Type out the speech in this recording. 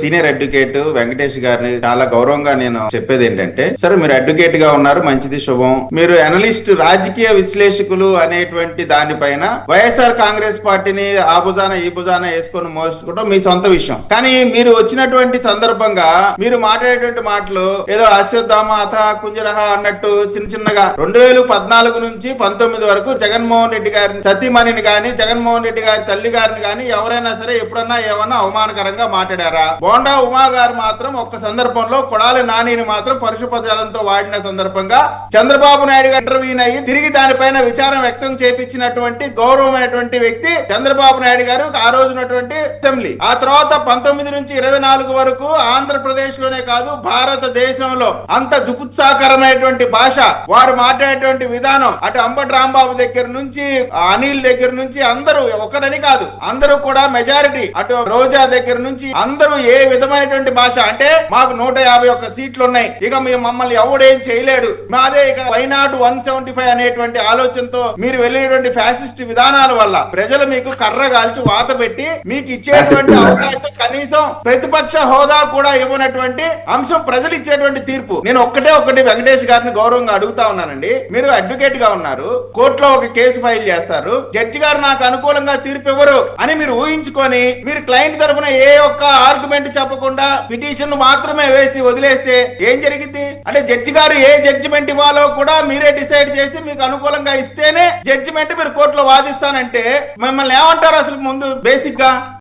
Senior advocate Venkatesh గారిని చాలా గౌరవంగా నేను చెప్పేది ఏంటంటే, సరే మీరు అడ్వకేట్ గా ఉన్నారు, మంచిది, శుభం. మీరు అనలిస్ట్, రాజకీయ విశ్లేషకులు అనేటువంటి దానిపైన వైఎస్ఆర్ కాంగ్రెస్ పార్టీని ఆ భుజాన ఈ భుజాన వేసుకొని మోసుకోవడం మీ సొంత విషయం. కానీ మీరు వచ్చినటువంటి సందర్భంగా మీరు మాట్లాడేటువంటి మాటలు ఏదో అశ్వత్థామ అథ కుంజరహ అన్నట్టు చిన్న చిన్నగా 2014 నుంచి 19 వరకు జగన్మోహన్ రెడ్డి గారిని సతీమణిని గాని, జగన్మోహన్ రెడ్డి గారి తల్లి గారిని గాని ఎవరైనా సరే ఎప్పుడన్నా ఏమన్నా అవమానకరంగా మాట్లాడారా? బోండా ఉమా గారు మాత్రం ఒక్క సందర్భంలో కొడాలి నానిని మాత్రం పరుష పదాలతో వాడిన సందర్భంగా చంద్రబాబు నాయుడు గారు ఇంటర్వ్యూని అయ్యి తిరిగి దానిపైన విచారం వ్యక్తం చేపించినటువంటి గౌరవమైనటువంటి వ్యక్తి చంద్రబాబు నాయుడు గారు ఆ రోజునటువంటి అసెంబ్లీ. ఆ తర్వాత 19 నుంచి 24 వరకు ఆంధ్రప్రదేశ్ లోనే కాదు భారతదేశంలో అంత జుపుత్సాకరమైనటువంటి భాష, వారు మాట్లాడేటువంటి విధానం, అటు అంబటి రాంబాబు దగ్గర నుంచి అనిల్ దగ్గర నుంచి అందరూ, ఒకడని కాదు అందరూ కూడా మెజారిటీ, అటు రోజా దగ్గర నుంచి అందరూ ఏ విధమైనటువంటి భాష అంటే మాకు 151 సీట్లు ఉన్నాయి, ఇక మేము మమ్మల్ని ఎవడేం చేయలేడు, మాదే ఇక వైనాడు 175 అనేటువంటి ఆలోచనతో మీరు వెళ్ళేటువంటి ఫ్యాసిస్ట్ విధానాల వల్ల ప్రజలు మీకు కర్రగాల్చి వాత పెట్టి మీకు ఇచ్చేటువంటి అవకాశం, కనీసం ప్రతిపక్ష హోదా కూడా ఇవ్వనటువంటి అంశం ప్రజలు ఇచ్చేటువంటి తీర్పు. నేను ఒకటి వెంకటేష్ గారిని గౌరవంగా అడుగుతా ఉన్నానండి. మీరు అడ్వకేట్ గా ఉన్నారు, కోర్టులో ఒక కేసు ఫైల్ చేస్తారు, జడ్జి గారు నాకు అనుకూలంగా తీర్పు ఇవ్వరు అని మీరు ఊహించుకొని మీరు క్లయింట్ తరఫున ఏ ఒక్క ఆర్గ్యుమెంట్ చెప్పకుండా పిటిషన్ మాత్రమే వేసి వదిలేస్తే ఏం జరిగింది? అంటే జడ్జి గారు ఏ జడ్జిమెంట్ ఇవ్వాలో కూడా మీరే డిసైడ్ చేసి మీకు అనుకూలంగా ఇస్తేనే జడ్జిమెంట్ మీరు కోర్టులో వాదిస్తానంటే మిమ్మల్ని ఏమంటారు అసలు ముందు బేసిక్ గా?